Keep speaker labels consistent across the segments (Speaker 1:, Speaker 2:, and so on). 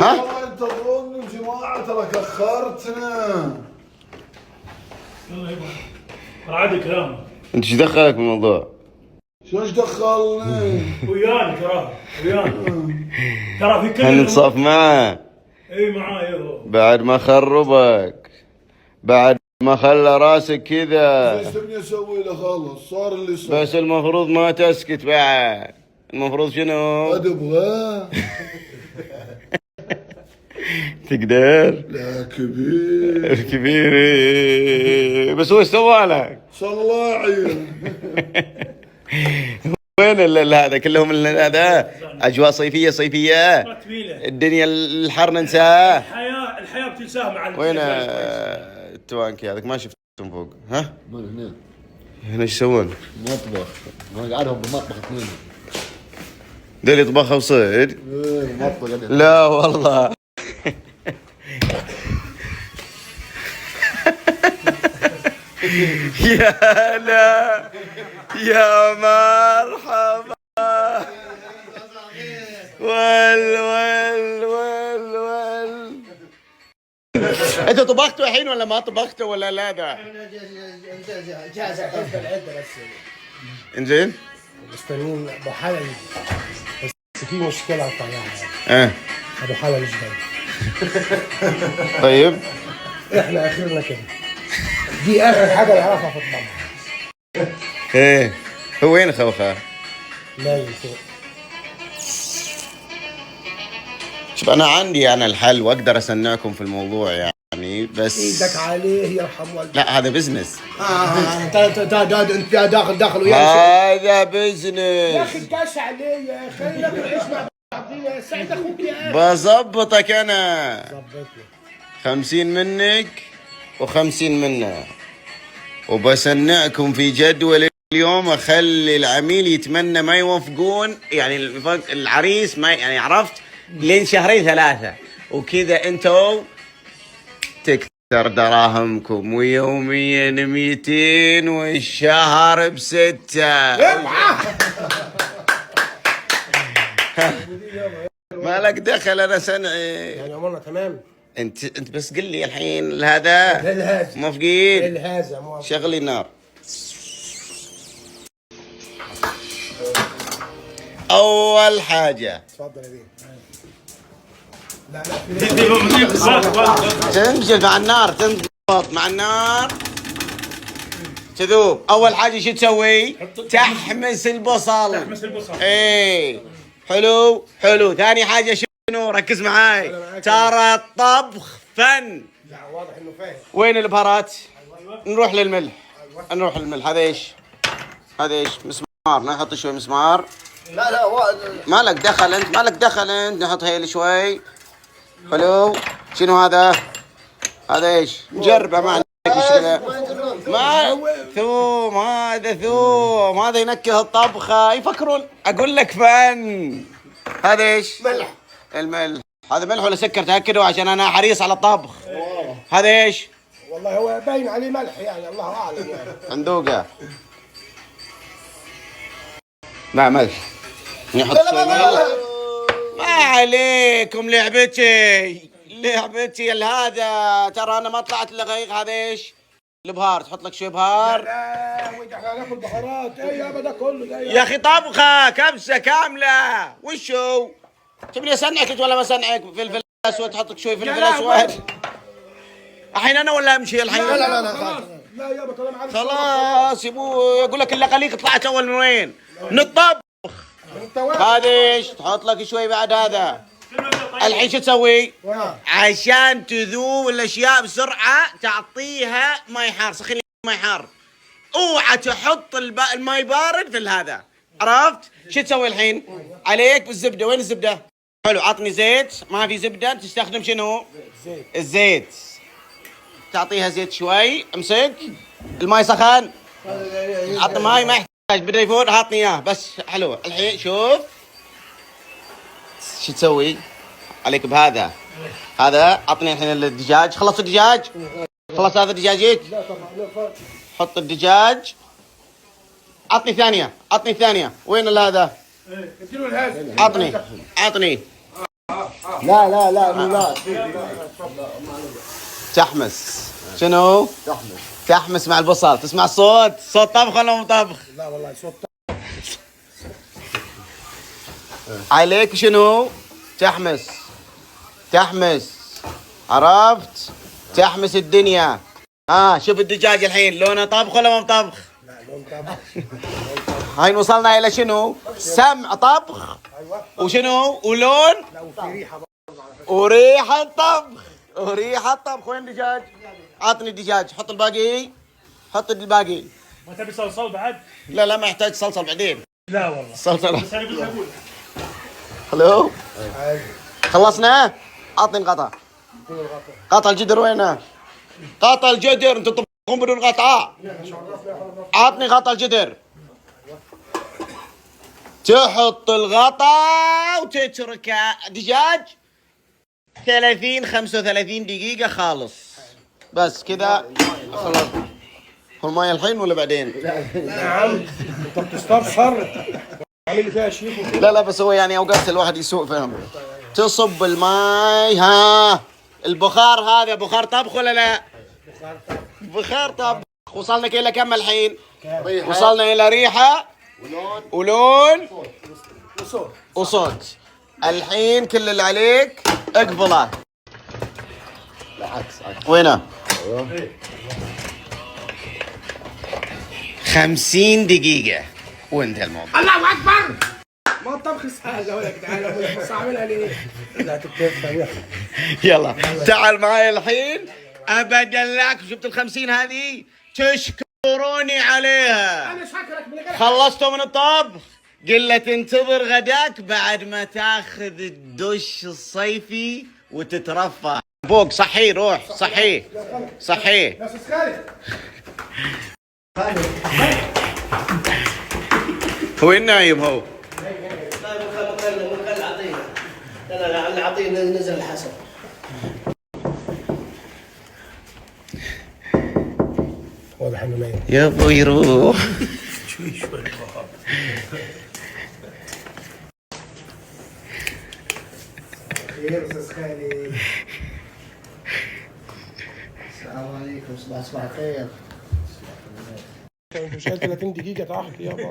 Speaker 1: ها؟ انت تظن الجماعة ترى كخرتنا.
Speaker 2: يلا يبا عادي كلام.
Speaker 3: انت ايش دخلك بالموضوع؟
Speaker 1: شو ايش دخلني؟
Speaker 2: ويانا ويانا ترى في كل
Speaker 3: هنتصاف معه.
Speaker 2: اي معاي هو.
Speaker 3: بعد ما خربك، بعد ما خلى راسك كذا.
Speaker 1: ايش تبني اسوي له؟ خلص صار اللي صار.
Speaker 3: بس المفروض ما تسكت بعد. المفروض شنو؟
Speaker 1: ابغاه.
Speaker 3: تقدر؟
Speaker 1: لا كبير.
Speaker 3: الكبير بس هو ايش سوالك؟
Speaker 1: صلى الله يعين.
Speaker 3: وين هذا كلهم هذا اجواء صيفيه صيفيه.
Speaker 2: تميله
Speaker 3: الدنيا الحر ننساه.
Speaker 2: الحياه بتنساها مع
Speaker 3: وين التوانكي هذاك ما شفتهم فوق؟ ها؟
Speaker 1: من هنا
Speaker 3: هنا ايش يسوون؟
Speaker 1: مطبخ. ما قعدهم بالمطبخ اثنين.
Speaker 3: دول يطبخوا صيد؟
Speaker 1: ايه مطبخ.
Speaker 3: لا والله. يا لا يا مرحبا. ول انت طبختوا الحين ولا ما طبختوا ولا لا؟ ده
Speaker 4: جاهز الحين في العده بس.
Speaker 3: انزين.
Speaker 4: مستنيين ابو حلا يجي بس في مشكله طلعها.
Speaker 3: اه
Speaker 4: ابو حلا مش جاي.
Speaker 3: طيب
Speaker 4: احنا اخرنا كده. دي اخر حاجه نعرفها في الطبخ.
Speaker 3: ايه هو وين خوخه؟
Speaker 4: نايم فوق.
Speaker 3: شوف انا عندي الحل واقدر اسنعكم في الموضوع يعني بس
Speaker 4: ايدك عليه يرحم والدك.
Speaker 3: لا هذا بزنس.
Speaker 4: انت داخل وياه.
Speaker 3: هذا
Speaker 4: يا
Speaker 3: بزنس.
Speaker 4: اخي الكاش عليه يا اخي. خلينا نعيش مع بعضينا. ساعد اخوك يا اخي.
Speaker 3: بظبطك انا.
Speaker 4: ظبطني.
Speaker 3: 50 منك و50 منا، وبسنعكم في جدول اليوم. اخلي العميل يتمنى ما يوافقون، يعني العريس ما يعني عرفت لين شهرين ثلاثة وكذا انتوا تكثر دراهمكم. ويوميا 200 والشهر ب6. ما لك دخل انا سنعي.
Speaker 4: يعني امورنا تمام.
Speaker 3: انت بس قل لي الحين هذا
Speaker 4: الهازم.
Speaker 3: موافقين؟
Speaker 4: الهازم.
Speaker 3: شغلي النار. اول حاجه
Speaker 4: تفضل يا بيه. لا
Speaker 3: تنزل مع النار، تنضبط مع النار تذوب. اول حاجه شو تسوي؟ تحمس البصل.
Speaker 2: تحمس البصل.
Speaker 3: ايه حلو حلو. ثاني حاجه شنو؟ ركز معاي ترى الطبخ فن.
Speaker 4: لا واضح انه فاهم.
Speaker 3: وين البهارات؟ نروح للملح. نروح للملح. هذا ايش؟ هذا ايش؟ مسمار. نحط شوي مسمار.
Speaker 4: لا
Speaker 3: ما لك دخل انت، ما لك دخل انت. نحط هيل شوي. حلو. شنو هذا؟ هذا ايش؟ نجربه ما عندك مشكله. ما ثوم. هذا ثوم. هذا ينكه الطبخه. يفكرون اقول لك فن. هذا ايش؟
Speaker 4: ملح.
Speaker 3: الملح. هذا ملح ولا سكر؟ تاكدوا عشان انا حريص على الطبخ. هذا ايش؟
Speaker 4: والله هو باين عليه ملح يعني الله اعلم يعني.
Speaker 3: عندوقه مع ملح. نحط شوي ملح. ما عليكم لعبتي هذا. ترى انا ما طلعت لغيق. هذا ايش؟ البهار. تحط لك شوي بهار.
Speaker 4: لا احنا ناكل بهارات. ايه يابا ده كله ده
Speaker 3: يا اخي طبخه كبسه كامله. وشو تبي اسنعك ولا ما اسنعك؟ فلفل اسود. تحط لك شوي فلفل اسود. الحين انا ولا امشي الحين؟
Speaker 4: لا خلاص. لا يابا طالما عارف.
Speaker 3: خلاص يبو يقول لك الا قليق. طلعت اول من وين؟ من الطبخ.
Speaker 4: انت واحد.
Speaker 3: هذا ايش؟ تحط لك شوي بعد هذا. الحين شو تسوي؟ عشان تذوب الاشياء بسرعه تعطيها ماي حار. سخن ماي حار. اوعى تحط الماي بارد في هذا. عرفت؟ شو تسوي الحين؟ عليك بالزبده. وين الزبده؟ حلو. عطني زيت. ما في زبده تستخدم شنو؟ الزيت. تعطيها زيت شوي. امسك الماي سخن. عطني ماي ما يحتاج. بدا يفور. عطني اياه بس. حلو. الحين شوف شو تسوي. عليك بهذا. هذا عطني الحين الدجاج. خلص الدجاج. خلص هذا دجاجيك. حط الدجاج. عطني ثانيه. وين هذا؟
Speaker 4: اديله الهازم.
Speaker 3: عطني
Speaker 4: لا لا لا لا.
Speaker 3: تحمس. شنو؟
Speaker 1: تحمس.
Speaker 3: تحمس مع البصل. تسمع الصوت؟ صوت طبخ ولا مو طبخ؟
Speaker 4: لا والله صوت.
Speaker 3: عليك شنو؟ تحمس. تحمس. عرفت؟ تحمس الدنيا. شوف الدجاج الحين لونه طبخ ولا مو طبخ؟
Speaker 4: لا لون طبخ.
Speaker 3: هاي وصلنا الى شنو؟ سمع طبخ. وشنو؟ ولون؟
Speaker 4: لا وفي ريحه برضه.
Speaker 3: وريحة طبخ. وريحة طبخ. وين الدجاج؟ عطني الدجاج. حط الباقي. حط الباقي.
Speaker 2: ما تبي صلصال بعد؟
Speaker 3: لا لا ما يحتاج صلصة بعدين.
Speaker 2: لا والله.
Speaker 3: صلصة.
Speaker 2: بس انا قلت اقول.
Speaker 3: هلو. خلصنا؟ عطني الغطا. غطا الجدر وينه؟ غطا الجدر. انتم تطبخون بدون غطاء. عطني غطا الجدر. تحط الغطا وتترك دجاج 35 دقيقة خالص. بس كذا خلاص. هو الماي الحين ولا بعدين؟
Speaker 4: نعم. انت بتستفسر. عامل لي فيها شيء.
Speaker 3: لا لا بس هو يعني اوقات الواحد يسوق فهم. تصب الماي. البخار هذا بخار طبخ ولا لا؟ بخار طبخ. وصلنا الى كم الحين؟ وصلنا الى ريحة ولون وصوت. الحين كل اللي عليك اقبله.
Speaker 1: لا عكس.
Speaker 3: وينه؟ 50 دقيقة وانتهى الموضوع.
Speaker 4: الله اكبر. ما الطبخ سهل يا ولد. تعال بس اعملها ليه؟ لا تكتب.
Speaker 3: يلا تعال معي الحين ابدلك. شفت ال50 هذه تشكروني عليها.
Speaker 4: انا شاكرك من غير.
Speaker 3: خلصتوا من الطبخ؟ قل تنتظر غداك بعد ما تاخذ الدش الصيفي وتترفه فوق. صحي روح. صحي صحي.
Speaker 4: يا استاذ خالد.
Speaker 3: هو النايم هو.
Speaker 4: لا اعطيه نزل الحسن. واضح انه نايم.
Speaker 3: يا ابوي روح.
Speaker 2: شوي شوي.
Speaker 4: خير استاذ خالد. السلام عليكم. صباح الخير. انت شايل 30 دقيقة تحت يابا.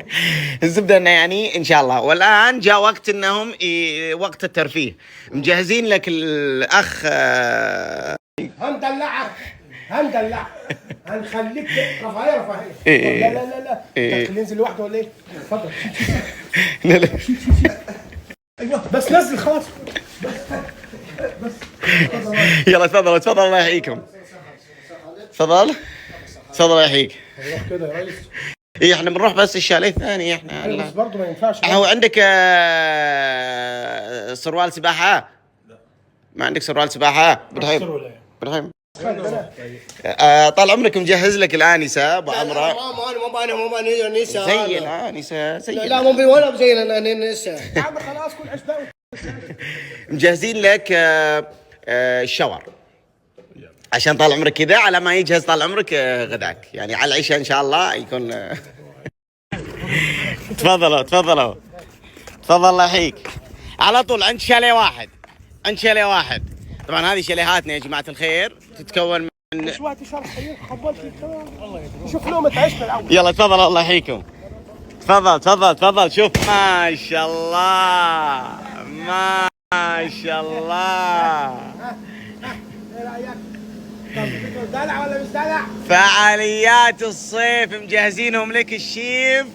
Speaker 3: الزبده انه يعني ان شاء الله. والان جاء وقت انهم وقت الترفيه. مجهزين لك الاخ.
Speaker 4: هندلعك. هندلعك. هنخليك رفاهية.
Speaker 3: إيه.
Speaker 4: لا لا لا لا. انت تخليه ينزل لوحده ولا ايه؟ اتفضل.
Speaker 3: لا لا.
Speaker 4: ايوه بس نزل خلاص.
Speaker 3: يلا تفضل تفضل. الله يحييكم. تفضل تفضل. الله يحييك.
Speaker 4: روح كده يا ريس.
Speaker 3: ايه احنا بنروح بس الشاليه الثاني احنا.
Speaker 4: ايوه بس برضه ما ينفعش.
Speaker 3: هو عندك سروال سباحة؟ لا. ما عندك سروال سباحة؟ ابراهيم. ابراهيم. طال عمرك مجهز لك الآنسة ابو عمرة.
Speaker 4: مو انا نسا.
Speaker 3: زي الآنسة زي.
Speaker 4: لا مو بي ولا زي النسا. يا عم خلاص كل عشباوي.
Speaker 3: مجهزين لك الشاور عشان طال عمرك كذا على ما يجهز طال عمرك غداك يعني على العشاء ان شاء الله يكون. تفضلوا تفضلوا تفضل. الله يحييك. على طول عند شاليه واحد. عند شاليه واحد. طبعا هذه شاليهاتنا يا جماعه الخير تتكون من.
Speaker 4: شوية شرح خير خبلت شوف لومة عشنا الاول.
Speaker 3: يلا تفضلوا. الله يحييكم. تفضل تفضل تفضل. شوف ما شاء الله ما شاء الله.
Speaker 4: ايه رايك؟ دلع ولا مش دلع؟
Speaker 3: فعاليات الصيف مجهزينهم لك الشيف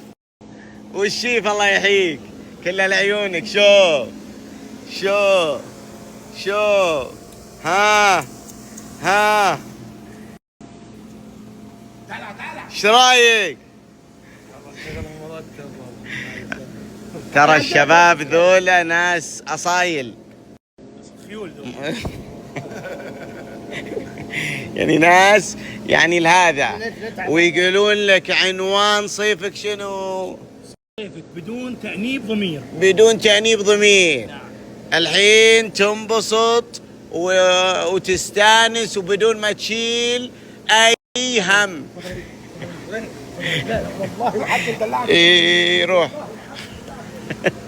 Speaker 3: والشيف. الله يحييك. كلها لعيونك. شوف شوف شوف. ها ايش رايك؟ ترى الشباب ذولا ناس اصايل.
Speaker 2: خيول.
Speaker 3: يعني ناس يعني لهذا ويقولون لك عنوان صيفك شنو؟
Speaker 2: صيفك بدون تأنيب ضمير.
Speaker 3: بدون تأنيب ضمير. الحين تنبسط وتستانس وبدون ما تشيل اي هم.
Speaker 4: والله ما حد يدلعك.
Speaker 3: ايه روح.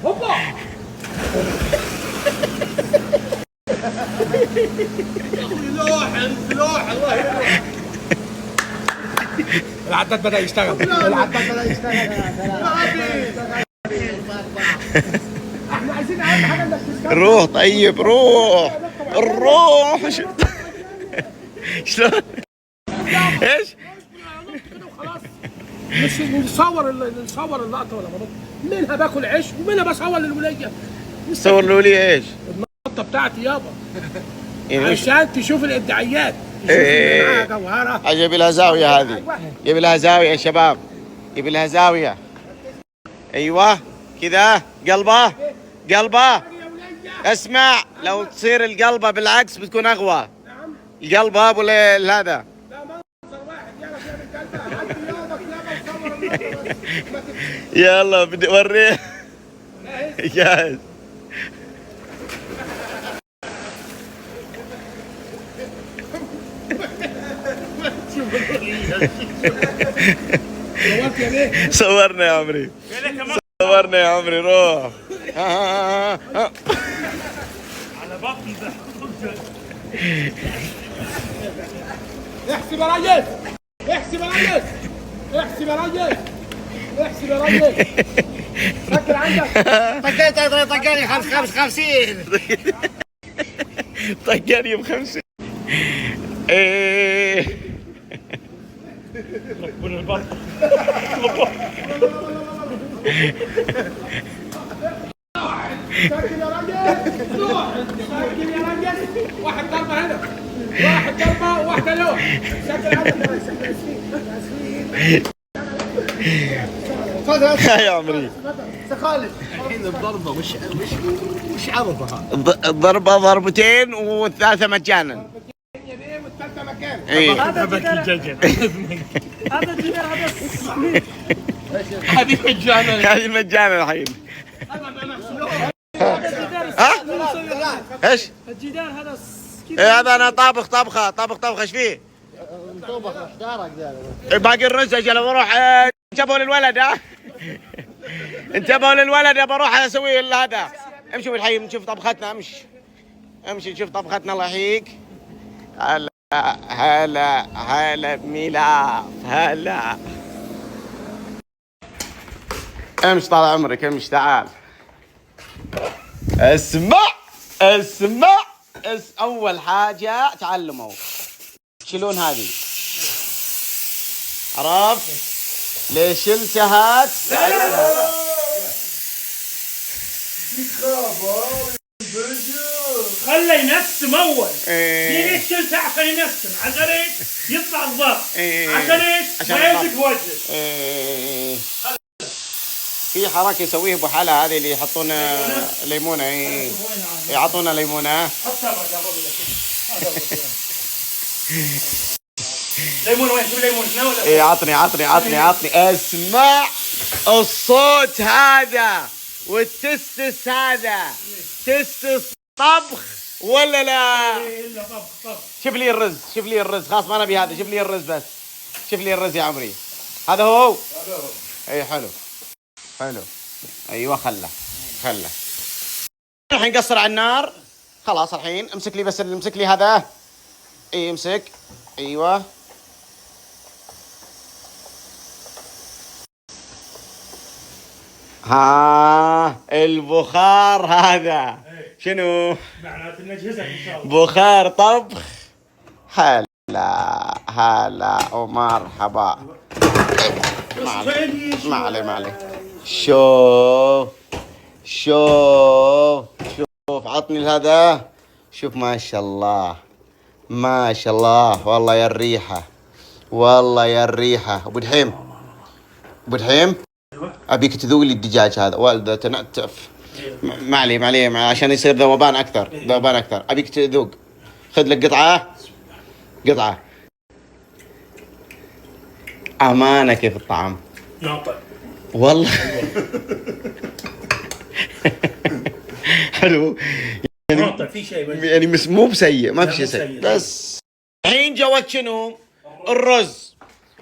Speaker 4: هوبا
Speaker 1: لوح الله يلوح.
Speaker 4: العداد بدأ يشتغل. العداد بدأ يشتغل. احنا عايزين اهم حاجه انك تشتغل.
Speaker 3: روح طيب روح. الروح شلون؟ ايش؟
Speaker 4: مش نصور اللقطه ولا بنط. منها باكل عيش ومنها بصور للوليه.
Speaker 3: صور لولي ايش؟
Speaker 4: النقطه بتاعتي يابا.
Speaker 3: يعني وش؟
Speaker 4: عشان تشوف الابداعيات. تشوف
Speaker 3: إيه.
Speaker 4: اللي معاها جوهره.
Speaker 3: اجيب لها زاويه هذه. جيب لها زاويه يا شباب. جيب لها زاويه. ايوه كذا قلبه قلبه. اسمع لو تصير القلبه بالعكس بتكون اغوى. القلبه ابو هذا.
Speaker 4: لا منظر واحد يعرف يعمل قلبها. عندي يابك يابا وصور النقطه بس.
Speaker 3: يلا بدي اوريه. جاهز.
Speaker 4: صورت يا بيه.
Speaker 3: صورنا يا عمري. صورنا يا عمري روح.
Speaker 2: على بطني ده.
Speaker 4: احسب يا ريس. احسب يا ريس. احسب يا ريس. احسب يا ريس. فكر عندك.
Speaker 3: طقاني 50. طقاني ب50. ايه
Speaker 2: ربنا البطن.
Speaker 4: سجل يا ريس. روح. سجل يا ريس. واحد ضربه هنا. واحد ضربه وواحده لوح. سجل عندك يا ريس. سجل
Speaker 3: يا عمري.
Speaker 4: خالد.
Speaker 1: الحين الضربة مش عرضها.
Speaker 3: الضربة ضربتين والثالثة مجانا.
Speaker 4: يا بيه والثالثه مكان.
Speaker 3: ايه
Speaker 2: هذا الجدر. هذا الجدر هذا.
Speaker 4: هذه مجانا.
Speaker 3: هذه مجانا الحين. ها؟ ايش؟
Speaker 2: الجدار هذا
Speaker 3: إيه هذا انا طابخ ايش فيه؟
Speaker 1: طبخ احتارك ذا.
Speaker 3: إيه باقي الرز اجل بروح انتبهوا للولد ها؟ انتبهوا للولد بروح اسوي هذا. امشوا بالحي نشوف طبختنا امشي نشوف طبختنا الله يحييك. هلا بميلاف هلا. امشي طال عمرك امشي تعال. اسمع اول حاجة تعلموا تشيلون هذه. عرفت؟ ليش شلتها؟
Speaker 2: خله ينسم اول.
Speaker 3: إيه.
Speaker 2: ليش شلته عشان ينسم؟ عشان ايش؟ يطلع الضغط.
Speaker 3: إيه.
Speaker 2: عشان ايش؟
Speaker 3: عشان
Speaker 2: ما
Speaker 3: الضغط.
Speaker 2: يمسك بوجهه.
Speaker 3: إيه. في حركة يسويه ابو حلا هذه اللي يحطون ليمونة. إيه. يعطونا ليمونة.
Speaker 2: ليمون وين؟ شوف ليمون هنا ولا؟
Speaker 3: إيه عطني اسمع الصوت هذا والتستس هذا. تستس طبخ ولا لا؟
Speaker 2: الا طبخ.
Speaker 3: شوف لي الرز خلاص ما نبي هذا. شوف لي الرز بس. شوف لي الرز يا عمري. هذا هو. اي حلو. ايوه خله. الحين قصر على النار. خلاص الحين امسك لي هذا. اي امسك. ايوه ها البخار هذا شنو؟
Speaker 2: معناته نجهزك ان شاء الله.
Speaker 3: بخار طبخ. هلا ومرحبا. ما عليه. شوف عطني هذا. شوف ما شاء الله والله يا الريحة. ابو دحيم ابيك تذوق لي الدجاج هذا والده تنتف. ما عليه عشان يصير ذوبان اكثر. ابيك تذوق. خذ لك قطعة امانة. كيف الطعم؟
Speaker 2: ناطق
Speaker 3: والله حلو
Speaker 2: ناطق في شيء بس.
Speaker 3: يعني مو بسيء ما في شيء
Speaker 2: مو
Speaker 3: سيء
Speaker 2: سيء.
Speaker 3: بس. الحين جوت شنو؟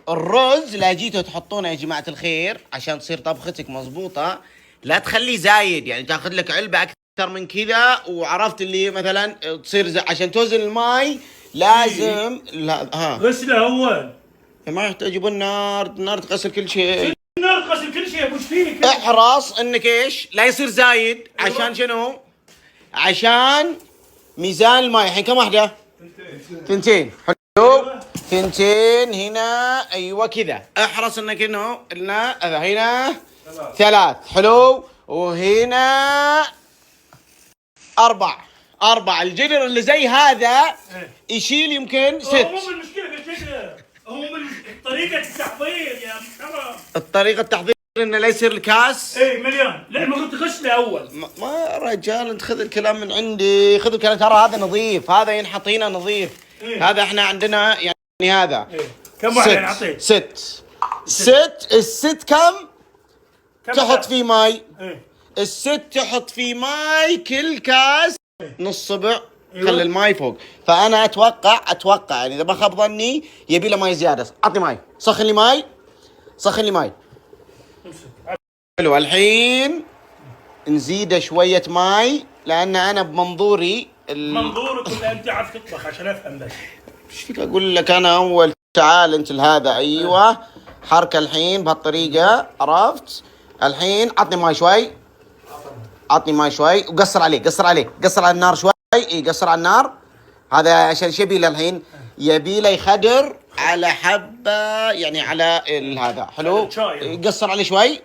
Speaker 3: الرز لا جيتوا تحطونه يا جماعة الخير عشان تصير طبختك مضبوطة. لا تخليه زايد يعني تاخذ لك علبة أكثر اكثر من كذا وعرفت اللي مثلا تصير عشان توزن الماي لازم ها
Speaker 2: غسله اول.
Speaker 3: ما يحتاج يبون النار تغسل كل شيء.
Speaker 2: النار تغسل كل شيء. وش فيك؟
Speaker 3: احرص انك ايش لا يصير زايد. عشان شنو؟ عشان ميزان الماء. الحين كم واحدة؟ ثنتين. حلو. ثنتين هنا. ايوه كذا. احرص انك انه هنا 3. حلو. وهنا 4. الجدر اللي زي هذا يشيل يمكن 6.
Speaker 2: هو مو المشكلة في الجدر، هو طريقة التحضير يا محترم.
Speaker 3: الطريقة التحضير انه لا يصير الكاس.
Speaker 2: ايه مليان. لا المفروض تغسله اول.
Speaker 3: ما رجال انت خذ الكلام من عندي. خذ الكلام ترى هذا نظيف. هذا ينحط هنا نظيف.
Speaker 2: إيه؟
Speaker 3: هذا احنا عندنا يعني هذا.
Speaker 2: إيه؟ كم واحد اعطيك؟
Speaker 3: 6. الست كم تحط فيه ماي؟
Speaker 2: إيه؟
Speaker 3: الست تحط فيه ماي كل كاس نص صبع. خلي الماي فوق. فانا اتوقع يعني اذا ما خاب ظني يبي له ماي زياده. اعطني ماي. سخن لي ماي. حلو. الحين نزيد شويه ماي لان انا بمنظوري
Speaker 2: منظورك ولا انت عارف تطبخ عشان افهم بس؟
Speaker 3: ايش فيك اقول لك انا اول. تعال انت لهذا. ايوه حركه الحين بهالطريقه. عرفت؟ الحين عطني ماي شوي وقصر عليه. قصر على النار شوي. اي قصر على النار. هذا عشان شو يبي له الحين؟ يبي له يخدر على حبه يعني على هذا. حلو. قصر عليه شوي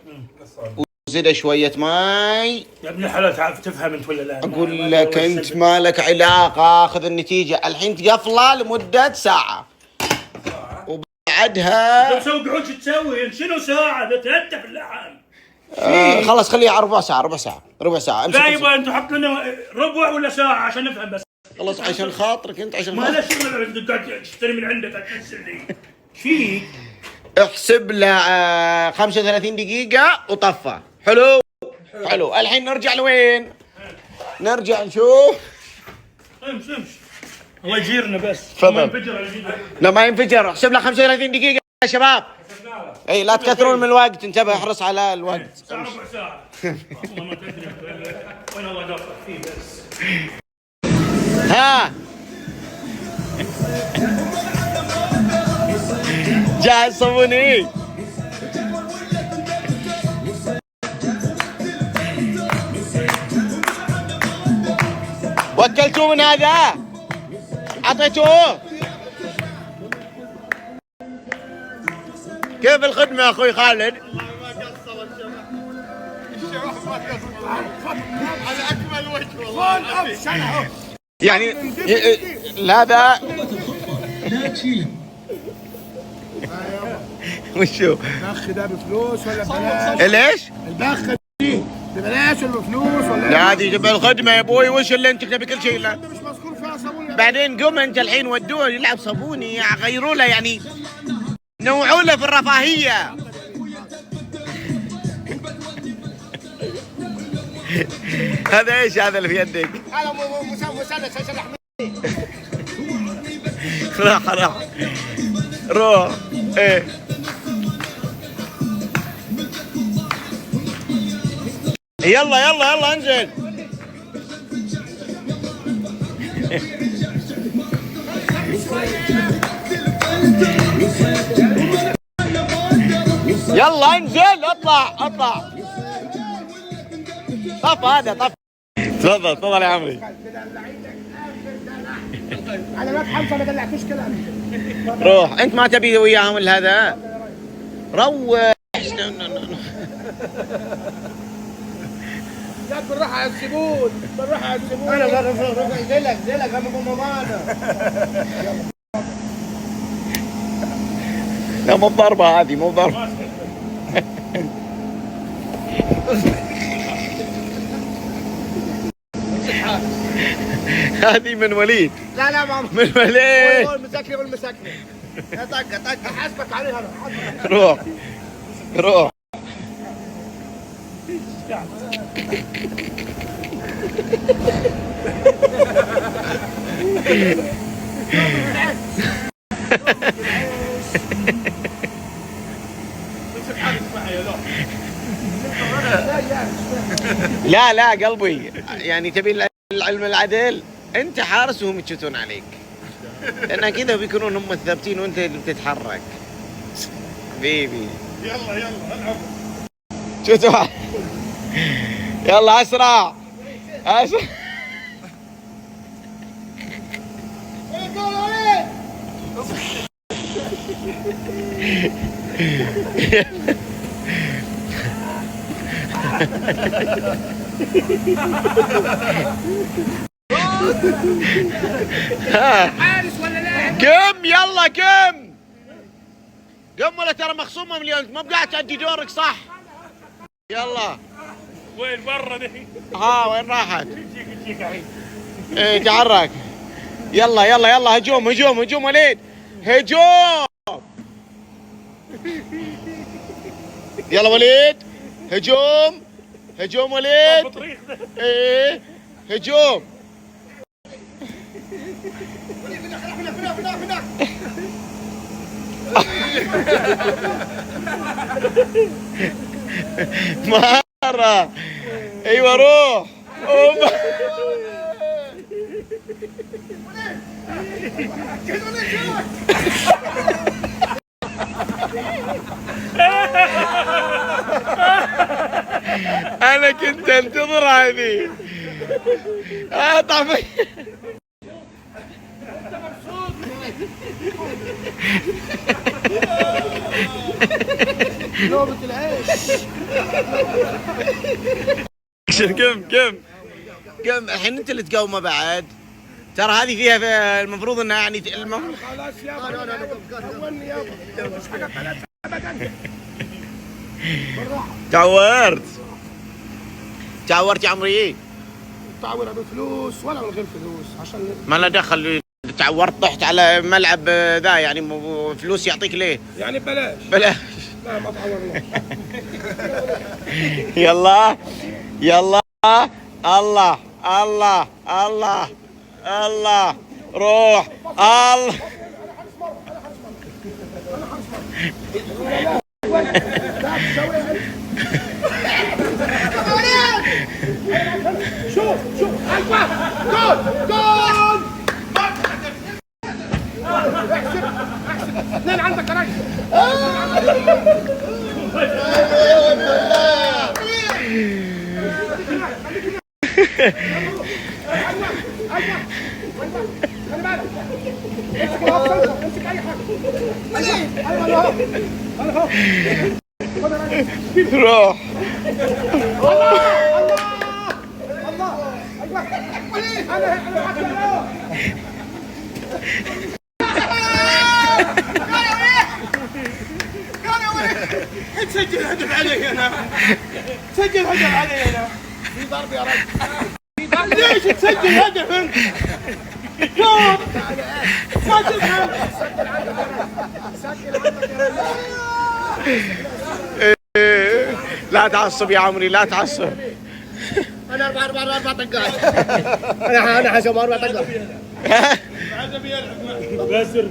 Speaker 3: وزيد شويه ماي.
Speaker 2: يا ابن الحلال تعرف تفهم انت ولا لا؟
Speaker 3: اقول لك انت ما لك علاقه. خذ النتيجه. الحين تقفله لمده ساعه وبعدها
Speaker 2: مسوي قعود. شو تسوي؟ شنو ساعه؟ تتلتف اللحم.
Speaker 3: خلاص خليها ربع ساعه.
Speaker 2: لا يبا انتوا حط لنا ربع ولا ساعه عشان نفهم بس.
Speaker 3: خلاص عشان خاطرك انت. عشان
Speaker 2: ما له شغل قاعد تشتري من عندك تكسر لي. فيك
Speaker 3: احسب له 35 دقيقة وطفى. حلو. الحين نرجع لوين؟ نرجع نشوف.
Speaker 2: امشي الله يجيرنا بس.
Speaker 3: تفضل. لا ما ينفجر. احسب له 35 دقيقة يا شباب. اي لا تكثرون من الوقت. انتبه احرص على الوقت.
Speaker 2: ربع ساعة. والله ما تدري وين الله دافع فيه بس.
Speaker 3: ها جاهز صابوني. وكلتوه من هذا؟ عطيتوه؟ كيف الخدمة يا اخوي خالد؟
Speaker 4: على اكمل وجه والله.
Speaker 3: يعني هذا وشو؟
Speaker 4: البخ ده بفلوس ولا ببلاش؟
Speaker 3: ليش؟
Speaker 4: البخ دي ببلاش ولا بفلوس ولا؟
Speaker 3: لا هذه تبع الخدمة يا ابوي. وش اللي انت تبي كل شيء؟ لا
Speaker 4: مش مذكور فيها صابون.
Speaker 3: بعدين قم انت الحين ودوه يلعب صابوني. غيروا له يعني نوعوا له في الرفاهية. هذا ايش هذا اللي في يدك؟
Speaker 4: هذا مسدس عشان احميه.
Speaker 3: راح روح. ايه يلا انزل. يلا انزل. اطلع. طف هذا طف. تفضل يا عمري.
Speaker 4: على ما تحمص ما دلعتوش كلام.
Speaker 3: روح انت ما تبي وياهم هذا. روح.
Speaker 4: لا بالراحه على الزبون. انا زلك انا ماما.
Speaker 3: لا مو بضربه هذه. مو بضربه. هذه من وليد.
Speaker 4: لا ما
Speaker 3: من وليد.
Speaker 4: المسكنه طق احاسبك عليها انا.
Speaker 3: روح.
Speaker 4: لا
Speaker 3: لا لا قلبي، يعني تبي العلم العدل، انت حارس وهم يشوتون عليك، لان كذا بيكونون هم الثابتين وانت اللي بتتحرك. حبيبي
Speaker 2: يلا العب.
Speaker 3: شوتوا يلا اسرع اسرع.
Speaker 4: حارس ولا لاعب؟
Speaker 3: قم يلا قم قم، ولا ترى مخصومه مليون، ما بقاعد تأدي دورك صح. يلا
Speaker 2: وين برا ذي؟
Speaker 3: ها وين راحت؟
Speaker 2: تجيك الحين.
Speaker 3: ايه تحرك. يلا يلا يلا هجوم هجوم هجوم وليد، هجوم. يلا وليد هجوم هجوم وليد.
Speaker 2: بطريق ذا.
Speaker 3: ايه هجوم. مرة ايوه روح. انا كنت انتظر هذه. طعمي
Speaker 4: نوبة العيش.
Speaker 3: كم الحين انت اللي تقومه بعد، ترى هذه فيها المفروض انها يعني
Speaker 4: خلاص يابا هوني يابا. مش حاجة بلاش ابدا.
Speaker 3: تعورت يا عمري.
Speaker 4: تعور بفلوس ولا من غير فلوس عشان
Speaker 3: ما له دخل، تعورت طحت على ملعب ذا يعني فلوس يعطيك ليه؟
Speaker 4: يعني ببلاش.
Speaker 3: بلاش.
Speaker 4: لا ما تعورناش.
Speaker 3: يلا يلا الله الله الله الله روح الله.
Speaker 4: شوف ايوه جول جول. اثنين عندك يا ريس. امسك اي حاجه. ايوه انا اهو
Speaker 3: روح.
Speaker 4: سجل هدف علي هنا. سجل هدف علي هنا. في ضرب يا رجل. ليش تسجل هدف انت؟ شوف سجل هدف.
Speaker 3: لا تعصب يا عمري لا تعصب.
Speaker 4: انا اربع طقات. انا حسب 4 طقات.
Speaker 2: باسر.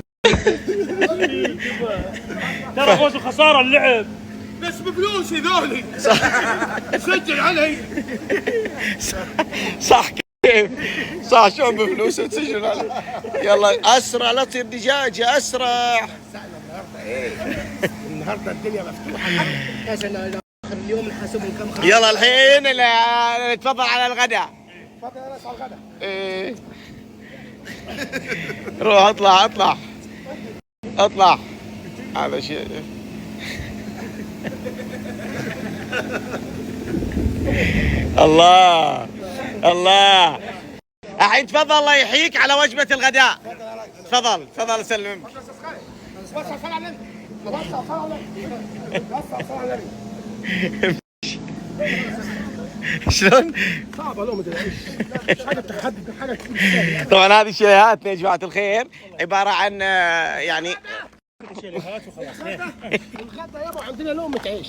Speaker 2: ترى فوز وخساره اللعب.
Speaker 4: بس بفلوسي ذولي. سجل علي.
Speaker 3: صح كيف؟ صح شلون بفلوسه تسجل عليه؟ يلا اسرع لا تصير دجاجه اسرع.
Speaker 4: النهارده الدنيا مفتوحه. يا سلام اخر اليوم نحاسبهم كم.
Speaker 3: يلا الحين نتفضل على الغداء.
Speaker 4: تفضل يا ناس على الغداء.
Speaker 3: ايه روح اطلع اطلع اطلع. هذا شيء. الله الله. الحين تفضل الله يحييك على وجبة الغداء. تفضل تفضل اسلمك.
Speaker 4: وسع صل على النبي. وسع صل على النبي. وسع صل على النبي.
Speaker 3: شلون؟
Speaker 4: صعبه لو ما تدريش. مش حاجه تحدي حاجه كثير.
Speaker 3: طبعا هذه شيهاتنا يا جماعة الخير، عبارة عن يعني
Speaker 4: الغدا يابا عندنا لقمه عيش.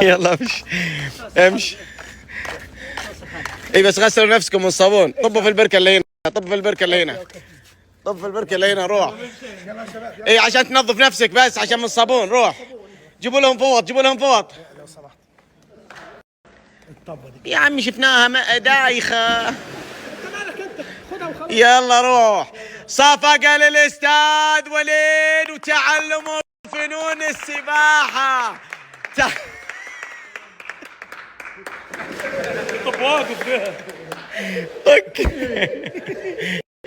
Speaker 3: يلا امشي امشي. اي بس غسلوا نفسكم من الصابون. طبوا في البركه اللي هنا، طبوا في البركه اللي هنا، طب في البركه اللي هنا. روح اي عشان تنظف نفسك بس عشان من الصابون. روح جيبوا لهم فوط، جيبوا لهم فوط.
Speaker 4: الطبه دي؟
Speaker 3: يا عمي شفناها دايخة.
Speaker 4: انت مالك انت؟ خدها وخلاص.
Speaker 3: يلا روح. صفقة للأستاذ وليد وتعلموا فنون السباحة.
Speaker 2: طب واقف فيها.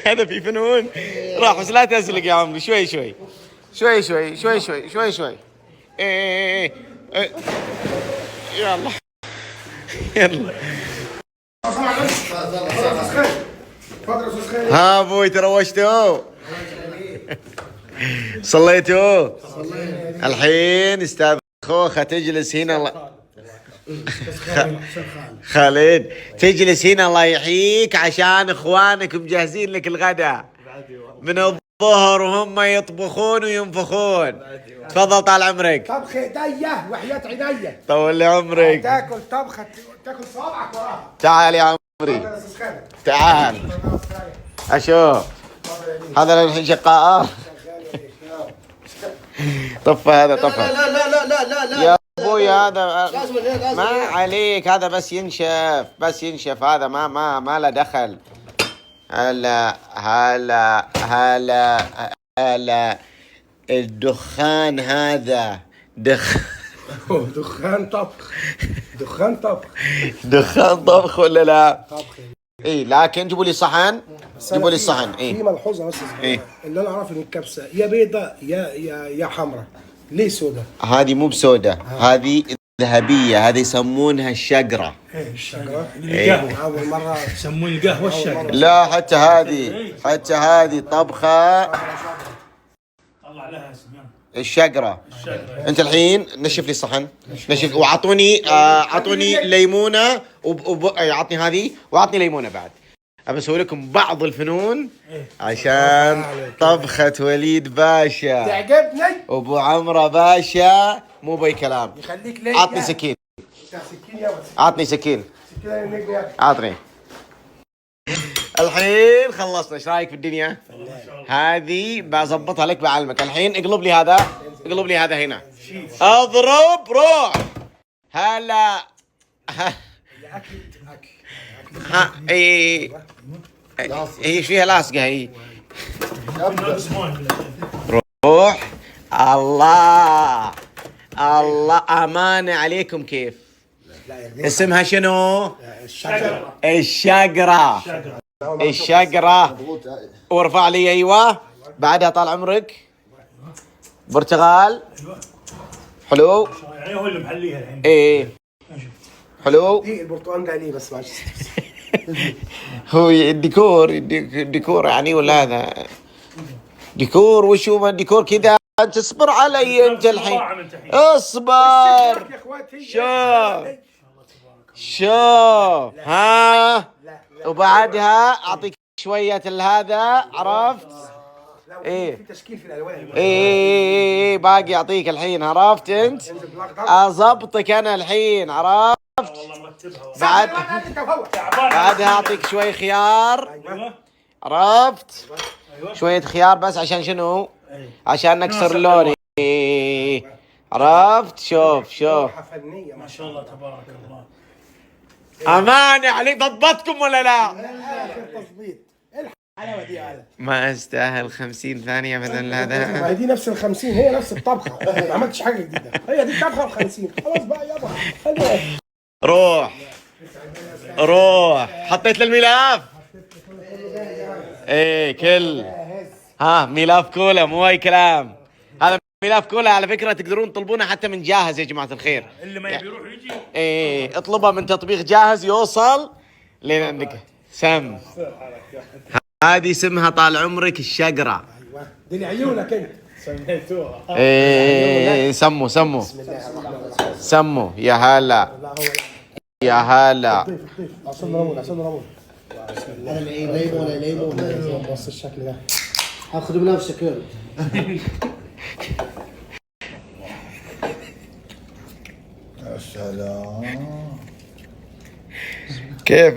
Speaker 3: هذا في فنون. راح بس لا تزلق يا عمري. شوي شوي شوي شوي شوي شوي شوي شوي. إيه. يلا يلا. ها ابوي تروشتوا؟ صليتوا؟ الحين استاذ خوخة تجلس هنا. خالد تجلس هنا الله يحييك عشان اخوانك مجهزين لك الغداء من الظهر وهم يطبخون وينفخون. تفضل طال عمرك.
Speaker 4: طبخ ايديا وحياة عينيا.
Speaker 3: طول لي عمرك.
Speaker 4: تاكل طبخه تاكل صابعك وراها.
Speaker 3: تعال يا عمري تعال اشوف. هذا الحين شقاء. طفى هذا طفى.
Speaker 1: لا لا لا لا لا لا
Speaker 3: يا ابوي هذا
Speaker 1: لازم لازم
Speaker 3: ما عليك. هذا بس ينشف بس ينشف. هذا ما له دخل. هلا هلا هلا هلا. الدخان هذا
Speaker 4: دخان طبخ. دخان طبخ.
Speaker 3: دخان طبخ ولا لا؟
Speaker 4: طبخ.
Speaker 3: اي لكن جيبوا لي صحن. جيبوا لي الصحن.
Speaker 4: في
Speaker 3: اي
Speaker 4: ملحوظه بس
Speaker 3: إيه؟
Speaker 4: اللي انا اعرفه ان الكبسه يا بيضه يا حمراء. ليه سوداء؟
Speaker 3: هذه مو بسودة. هذه ذهبية. هذه يسمونها الشقرة.
Speaker 4: الشجره.
Speaker 3: إيه؟
Speaker 4: اول مره
Speaker 2: يسمون القهوه الشقرة.
Speaker 3: لا حتى هذه طبخة
Speaker 2: طلع لها اسم.
Speaker 3: الشقرة. انت الحين نشف لي صحن. نشف واعطوني ليمونة عطني هذه واعطني ليمونة بعد. ابى اسوي لكم بعض الفنون عشان طبخة وليد باشا
Speaker 4: تعجبني.
Speaker 3: ابو عمرو باشا. مو باي كلام.
Speaker 4: يخليك ليه.
Speaker 3: عطني سكين.
Speaker 4: سكين يا بس.
Speaker 3: عطني سكين.
Speaker 4: سكين يا نجم يا.
Speaker 3: عطني. الحين خلصنا. ايش رايك في الدنيا؟ هذه بظبطها لك بعلمك. الحين اقلب لي هذا. اقلب لي هذا هنا. اضرب روح. هلا ها اي هي فيها لاصقه هي. روح. الله الله امانه عليكم. كيف اسمها شنو؟ الشقرة. الشقرة. وارفع لي. ايوه بعدها طال عمرك برتقال. حلو.
Speaker 2: يعني هو اللي محليها الحين.
Speaker 3: ايه حلو.
Speaker 4: دي البرتقال ده ليه بس معلش.
Speaker 3: هو الديكور يعني ولا هذا ديكور؟ وشو ما الديكور كذا. انت اصبر علي انت الحين. اصبر. شوف ها. وبعدها اعطيك شوية هذا. عرفت؟ ايه
Speaker 4: في تشكيل في الالوان.
Speaker 3: ايه باقي اعطيك الحين. عرفت انت؟ اضبطك انا الحين. عرفت؟ بعدها اعطيك شوي خيار. عرفت؟ شوية خيار بس عشان شنو؟ عشان نكسر اللون. عرفت؟ شوف
Speaker 2: ما شاء الله تبارك الله.
Speaker 3: أمانة عليك. ضبطكم ولا لا؟
Speaker 4: اخر تظبيط. الحلاوه دي على
Speaker 3: ما استاهل 50 ثانية بدل هذا.
Speaker 4: ما هي دي نفس ال 50. هي نفس الطبخه. ما عملتش حاجه جديده. هي دي الطبخه ب 50. خلاص بقى يابا.
Speaker 3: روح. حطيت للملف. ايه كل ملف كولا. مو اي كلام. هذا ملف كولا على فكرة. تقدرون تطلبونه حتى من جاهز يا جماعة الخير.
Speaker 2: اللي ما يبي يروح يجي.
Speaker 3: ايه اطلبها من تطبيق جاهز يوصل لين عندك. سم. هذه اسمها طال عمرك الشقرة.
Speaker 4: ايوه دي عيونك انت.
Speaker 2: سميتوها.
Speaker 3: ايه سموا يا هلا يا هلا.
Speaker 4: عصام رمون. بسم الله. ليمون بص الشكل ده. هاخده بنفسك يلا.
Speaker 1: يا سلام.
Speaker 3: كيف؟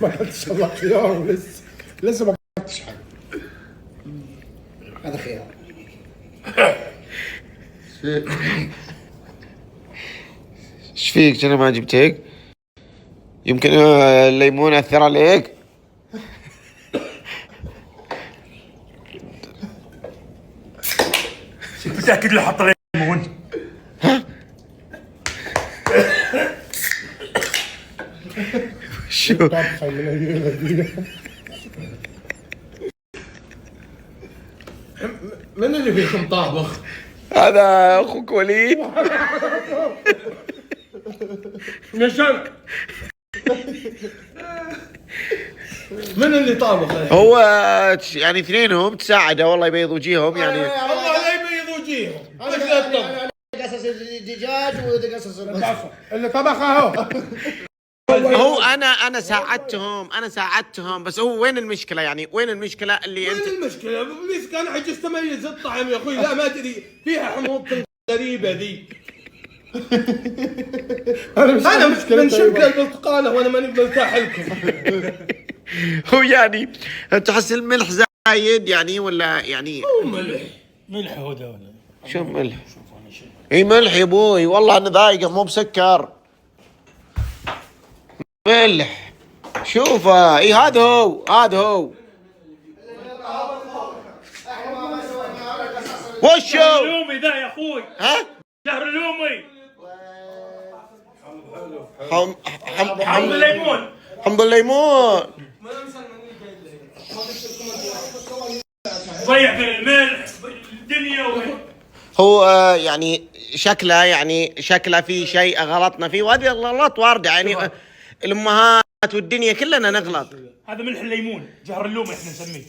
Speaker 4: ما اكلتش والله خيار لسه ما اكلتش حاجه. هذا خيار.
Speaker 3: ايش فيك؟ انا ما جبتك. يمكن الليمون اثر عليك.
Speaker 2: متأكد لو حط ليمون؟
Speaker 3: شو
Speaker 4: من اللي فيكم طابخ؟
Speaker 3: هذا اخوك وليد.
Speaker 4: نشان من اللي طابخ؟
Speaker 3: هو يعني اثنينهم تساعدوا والله يبيض وجيههم يعني.
Speaker 4: الله لا يبيض وجيههم. هذا الطبخ
Speaker 5: قصص الدجاج وده قصص
Speaker 4: اللي طبخها
Speaker 3: هو انا ساعدتهم بس هو وين المشكله يعني وين المشكله اللي انت.
Speaker 4: وين المشكلة؟ بليز كان عجز تميز الطعم يا اخوي. لا ما ادري فيها حموضة غريبة ذي. انا من شكل البرتقالة وانا ماني مرتاح لكم.
Speaker 3: هو يعني تحس الملح زايد يعني ولا يعني.
Speaker 2: ملح هدى ولا
Speaker 3: شو ملح؟ اي ملح يا ابوي والله انا ضايقه مو بسكر. ملح شوفه. اي هذا هو وشو
Speaker 2: اللومي ذا يا اخوي.
Speaker 3: ها
Speaker 2: شهر اللومي.
Speaker 3: حم
Speaker 2: الليمون.
Speaker 3: حمض الليمون.
Speaker 2: ضيع بين الملح الدنيا
Speaker 3: هو يعني شكله في شيء غلطنا فيه وهذه الغلط واردة يعني. الامهات والدنيا كلنا نغلط.
Speaker 2: هذا ملح الليمون جهر اللومي احنا نسميه.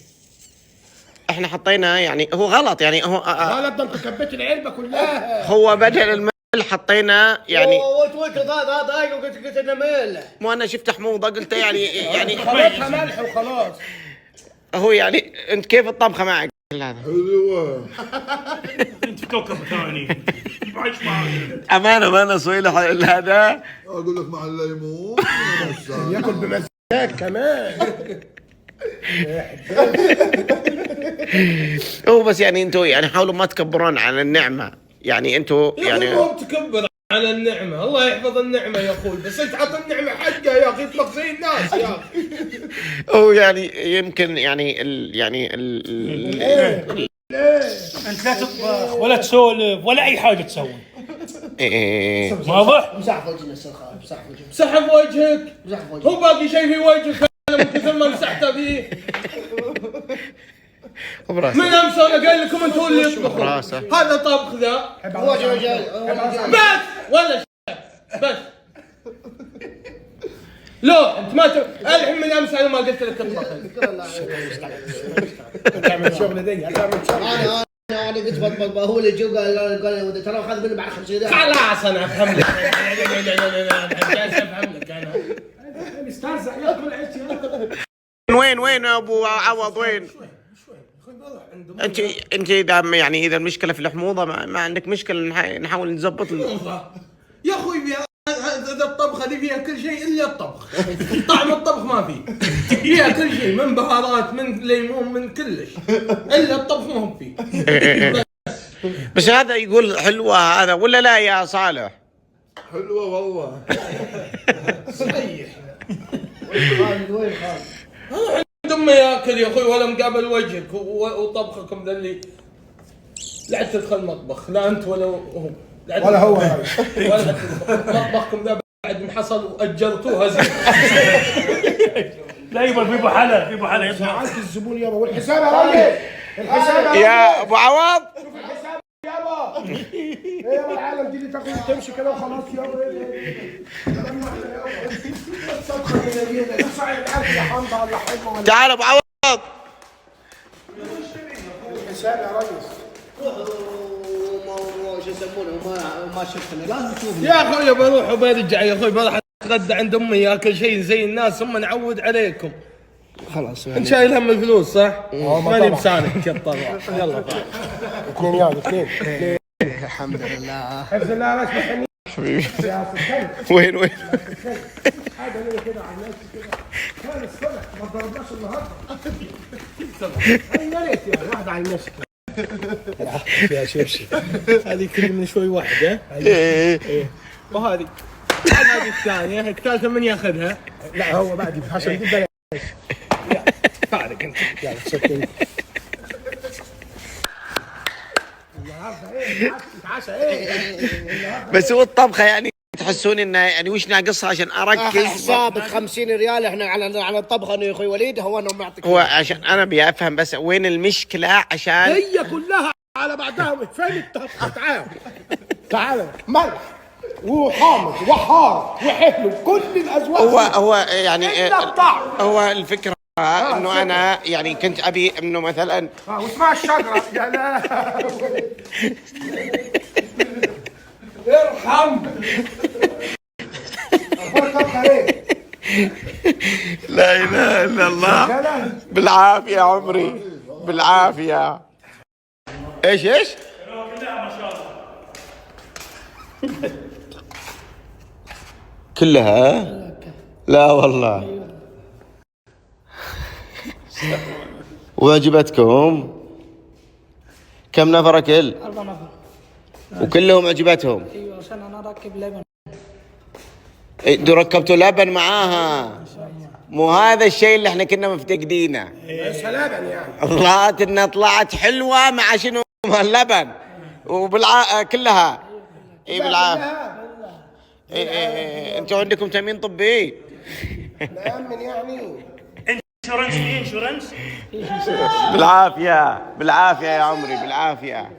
Speaker 3: احنا حطينا يعني هو غلط يعني هو
Speaker 4: غلط. انت كبيت العلبة كلها.
Speaker 3: هو بدل الملح حطينا يعني.
Speaker 5: وانت ضايق وقلت انه ملح.
Speaker 3: مو انا شفت حموضه قلت يعني
Speaker 4: خلطها ملح وخلاص.
Speaker 3: هو يعني انت كيف الطبخه معك هذا؟
Speaker 1: حلوة.
Speaker 2: انت في كوكب ثاني. بعيش معاك.
Speaker 3: امانه صويلة هذا.
Speaker 1: اقول لك مع الليمون.
Speaker 4: ياكل بمزاج كمان.
Speaker 3: هو بس يعني انتوا يعني حاولوا ما تكبرون على النعمه يعني انتوا يعني.
Speaker 4: مو بتكبر على النعمة. الله يحفظ النعمة يا اخوي. بس انت عط النعمة حقها يا اخي. اطبخ زي الناس يا اخي.
Speaker 3: هو يعني يمكن يعني
Speaker 2: انت لا تطبخ ولا تسولف ولا اي حاجه تسوي.
Speaker 3: إيه.
Speaker 2: واضح؟
Speaker 5: مسح وجهنا السرخان. مسح وجهك.
Speaker 4: سحب وجهك.
Speaker 5: مسح وجهك.
Speaker 4: هو باقي شيء في وجهك من كثر ما مسحته فيه. من امس انا قايل لكم انتوا اللي يطبخوا.
Speaker 3: براسه.
Speaker 4: هذا طبخ ذا. بس ولا بس. لو انت ما الحين من امس انا ما قلت لك تطبخ. تعمل شغل ذي.
Speaker 5: انا قلت بطبخ هو اللي جو قال ترى اخذ مني بعد 5 دقائق.
Speaker 4: خلاص انا افهم لك. جالس افهم لك انا. مسترزق ياكل عيش.
Speaker 3: وين ابو عوض وين؟ انت اذا يعني اذا المشكله في الحموضه ما عندك مشكله نحاول نزبط
Speaker 4: يا اخوي هذا الطبخه دي فيها كل شيء الا الطبخ. طعم الطبخ ما فيه. فيها كل شيء من بهارات من ليمون من كلش الا الطبخ ما هو فيه.
Speaker 3: بس هذا يقول حلوه هذا ولا لا يا صالح؟
Speaker 1: حلوة والله.
Speaker 4: صحيح.
Speaker 5: وين خالد؟
Speaker 4: عند امي ياكل يا اخوي ولا مقابل وجهك وطبخكم ذا اللي لا تدخل المطبخ. لا انت ولا هو.
Speaker 6: ولا هو
Speaker 4: ولا مطبخكم ذا بعد ما حصل واجرتوها زين.
Speaker 2: لا يبا في ابو حلا يسمع.
Speaker 6: ساعات الزبون يابا والحساب يا راجل. الحساب
Speaker 3: يا ابو عوض.
Speaker 6: شوف الحساب يابا. ايه يابا العالم دي اللي تاخذ تمشي كده وخلاص يابا.
Speaker 3: تعال ابو عوض.
Speaker 6: الحساب يا ريس.
Speaker 5: شو يسمونه ما شفتنا لازم تشوف.
Speaker 4: يا اخوي بروح وبرجع يا اخوي بروح اتغدى عند امي ياكل شيء زي الناس ثم نعود عليكم.
Speaker 6: خلاص
Speaker 4: انت شايل هم الفلوس صح؟ ماني بسانك يا الطبع. يلا
Speaker 6: اثنين يا اثنين.
Speaker 5: الحمد لله.
Speaker 6: حفظ الله راس محني.
Speaker 3: حبيبي وين
Speaker 6: هذا اللي كده على الناس كده. كان الصلح ما ضربناش النهارده. يا ريت يعني واحد على الناس.
Speaker 4: يا شبشب هذه كل من شوي واحد ها؟
Speaker 3: ايه
Speaker 4: وهذه هذه الثانيه، الثالثه من ياخذها؟
Speaker 6: لا هو بعد عشان دي بلاش. طارق انت يلا تشكل. النهارده ايه؟ نتعشى ايه؟
Speaker 3: بس هو الطبخه يعني تحسون انه يعني وش ناقصها عشان اركز؟
Speaker 5: حسابك 50 ريال احنا على الطبخه يا اخوي وليد. هو انا معطيك
Speaker 3: هو عشان انا ابي افهم بس وين المشكله عشان
Speaker 6: هي كلها على بعضها. فين الطبخه؟ تعال تعال. ملح وحامض وحار وحلو كل الاذواق.
Speaker 3: هو يعني
Speaker 6: إلا الطعم.
Speaker 3: هو الفكره انه انا يعني كنت ابي انه مثلا
Speaker 6: واسمها الشجره. يا لا ارحم. اخبار الطبخه ايه؟
Speaker 3: لا اله الا الله. بالعافيه يا عمري بالعافيه. ايش كلها؟ لا والله. وعجبتكم؟ كم نفر اكل؟
Speaker 7: 4 نفر.
Speaker 3: وكلهم عجبتهم؟
Speaker 7: ايوه عشان انا اركب لبن.
Speaker 3: انتوا ركبتوا لبن معاها؟ مو هذا الشيء اللي احنا كنا مفتقدينه.
Speaker 6: بس لبن يعني.
Speaker 3: طلعت انها طلعت حلوه مع شنو؟ مع اللبن كلها. اي بالعافيه. انتوا عندكم تامين طبي؟
Speaker 6: نأمن يعني.
Speaker 2: انشورنس في انشورنس.
Speaker 3: بالعافيه يا عمري بالعافيه.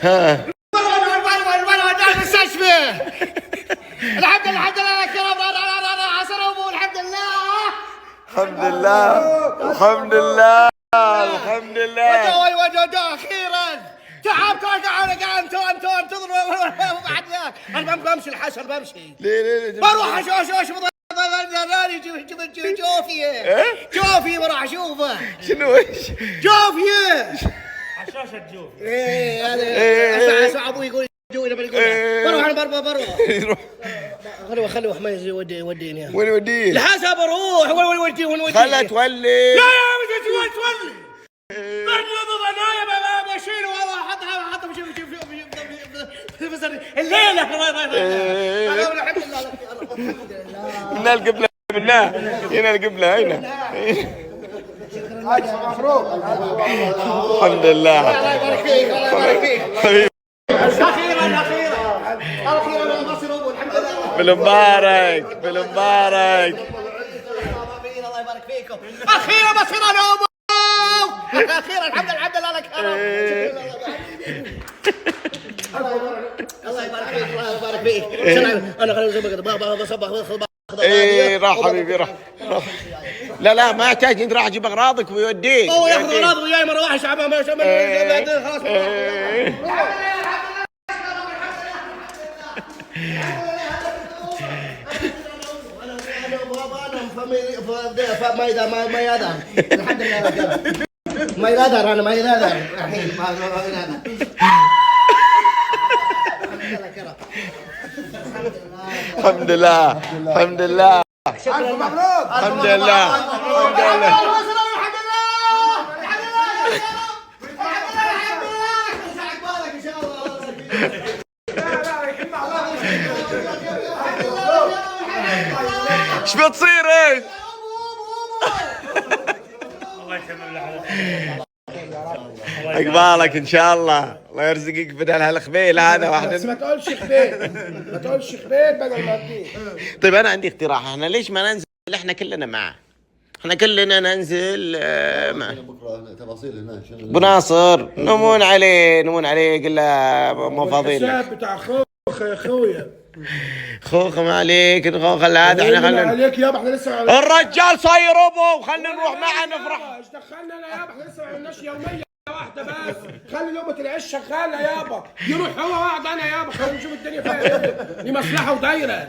Speaker 3: ها
Speaker 5: المستشفى. الحمد لله يا كرام. عصر ابو الحمد لله.
Speaker 3: الحمد لله
Speaker 5: وجد اخيرا. تعال انتظروا بعد. انا بمشي الحسن بمشي.
Speaker 3: ليه
Speaker 5: بروح اشوف جوفي بروح اشوفه.
Speaker 3: شنو ايش؟
Speaker 5: جوفي
Speaker 2: حشاشة جوف.
Speaker 5: ايه هذا ابوي يقول بروح انا بروح. خلوه ما يوديني.
Speaker 3: وين يوديه؟
Speaker 5: الحسب بروح. وين يوديه؟
Speaker 3: خلها تولي.
Speaker 5: لا مش تولي. انا بشيله واحطها في الليله. الحمد لله.
Speaker 3: هنا القبله هنا القبله هنا. الحمد لله.
Speaker 5: الله يبارك فيك. الله يبارك فيك. اخيرا نصر ابو الحمد لله.
Speaker 3: بالمبارك.
Speaker 5: الله يبارك فيكم. اخيرا بصير انا ابو. اخيرا الحمد لله لك. الله يبارك فيك. انا خليني بصبح.
Speaker 3: ايه راح حبيبي راح. لا ما يحتاج. انت راح تجيب اغراضك ويوديك.
Speaker 5: هو ياخذ اغراضه وياي مره واحده. شعبان ما خلاص. ما يدار الحمد لله. ما يدار انا ما يدار الحين
Speaker 3: الحمد لله.
Speaker 6: الف مبروك.
Speaker 3: الحمد لله. ايش بتصير ايش؟
Speaker 2: الله يكمل على
Speaker 3: عقبالك ان شاء الله. الله يرزقك بدل هالخبيل هذا
Speaker 6: بس
Speaker 3: واحد.
Speaker 6: ما تقولش خبيل. ما تقولش خبيل بدل ما تجيب.
Speaker 3: طيب انا عندي اقتراح. احنا ليش ما ننزل احنا كلنا معه؟ احنا كلنا ننزل معه.
Speaker 1: بكره تفاصيل هناك.
Speaker 3: ابو ناصر نمون عليه قل له مو فاضيين لك.
Speaker 6: الحساب بتاع خوخ يا اخويا.
Speaker 3: خوخ ما عليك. خوخ هذا احنا خلينا.
Speaker 6: عليك يابا احنا لسه
Speaker 3: الرجال صاير ابو. خلينا نروح معه نفرح.
Speaker 6: ايش دخلنا انا يابا؟ احنا لسه ما عملناش يوميه واحده بس. خلي لقمه العيش شغاله يابا. يروح هو واقعد انا يابا. خلينا نشوف الدنيا فيها ايه. دي مصلحه ودايره.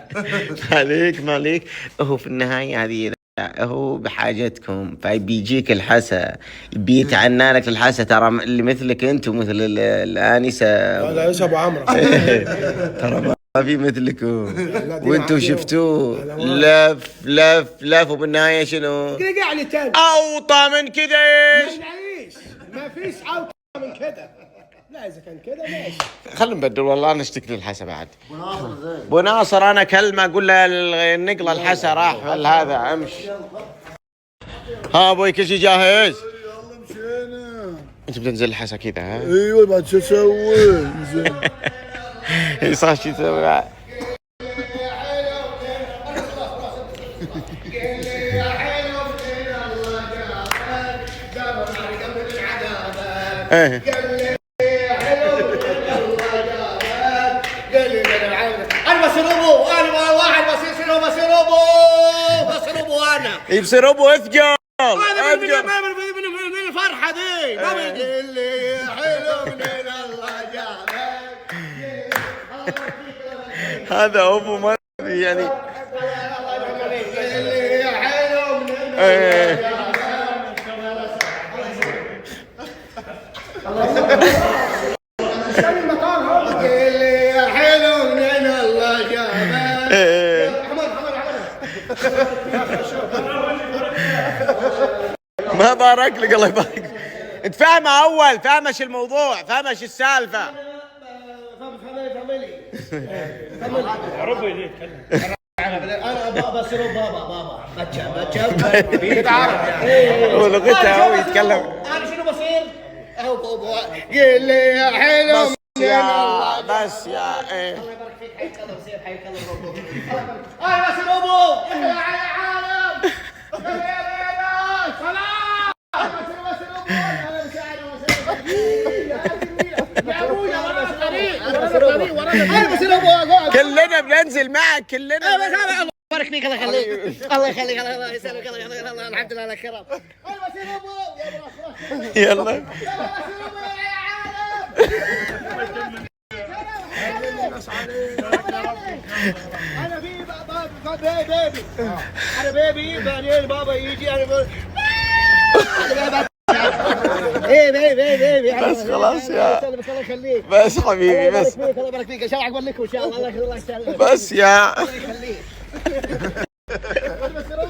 Speaker 3: ما عليك. هو في النهايه هذه هو بحاجتكم. فبيجيك الحسا بيتعنى لك الحسا. ترى اللي مثلك انت ومثل الانسه.
Speaker 6: هذا عيسى ابو عمرو.
Speaker 3: ترى ما في مثلكم. وانتم شفتوه لف وبالنهايه شنو؟
Speaker 6: رجع لي تاني.
Speaker 3: اوطى من كذا. ايش؟
Speaker 6: ما نعيش. ما فيش اوطى من كده. لا اذا كان كده ماشي.
Speaker 3: خلينا نبدل والله، انا اشتكي للحسا بعد.
Speaker 5: وناصر زين.
Speaker 3: ابو ناصر انا كلمه اقول له النقله الحسا راح هذا امشي. ها ابوي كل شيء جاهز؟
Speaker 1: يلا مشينا.
Speaker 3: انت بتنزل الحسا كذا ها؟
Speaker 1: ايوه بعد شو اسوي؟ زين.
Speaker 3: صار شو يسوي؟ ايه
Speaker 5: انا بصير ابو، انا واحد بصير ابو انا.
Speaker 3: يبصير ابو اثقل.
Speaker 5: من الفرحه دي ما بيقول لي حلو من الله جابك.
Speaker 3: هذا ابو ما يعني.
Speaker 5: حلو من
Speaker 3: ايه
Speaker 5: حلو من الله جابك.
Speaker 3: ايه ما بارك لك الله يبارك. انت فاهمه اول، فاهمه شو الموضوع، فاهمه شو السالفه.
Speaker 2: عربي ليه تكلم؟
Speaker 5: انا بصير بابا بتشا
Speaker 3: هو لغته هو يتكلم.
Speaker 5: انا شنو بصير؟ ابو قل لي يا حلو
Speaker 3: بس يا بس يا ايه
Speaker 5: الله يبارك فيك. حياك الله بصير، حياك الله ربك. انا بصير ابو يحيى على عالم. يا ناس خلاص بصير ابو. انا مساعد يا ابويا ورانا الطريق، انا بصير ابو.
Speaker 3: كلنا بننزل معك كلنا.
Speaker 5: الله يبارك فيك، الله يخليك، الله يخليك، الله يسلمك، الله يخليك، الله الحمد لله على الكرم. انا بصير ابو يا ابو.
Speaker 3: يلا
Speaker 5: انا بيبي انا بيبي بعدين بابا يجي انا ايه بيبي
Speaker 3: بس خلاص يا
Speaker 5: الله يخليك،
Speaker 3: بس حبيبي بس
Speaker 5: الله يبارك فيك، ان شاء الله اقول لكم ان شاء الله. الله يسلمك،
Speaker 3: بس يا
Speaker 5: الله يخليك. بصير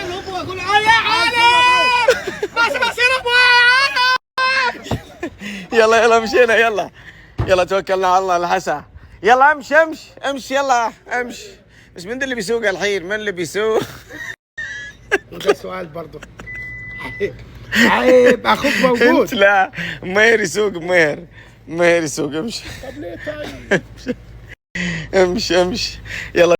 Speaker 5: ابو اقول يا عالم بصير ابو.
Speaker 3: يلا مشينا يلا توكلنا على الله الحسا. يلا امشي يلا امشي. بس من اللي بيسوق الحين؟ من اللي بيسوق؟
Speaker 6: ده سؤال برضه. عيب اخوك موجود.
Speaker 3: انت لا ماهر يسوق، ماهر يسوق. امشي
Speaker 6: طب ليه طيب؟
Speaker 3: امشي يلا.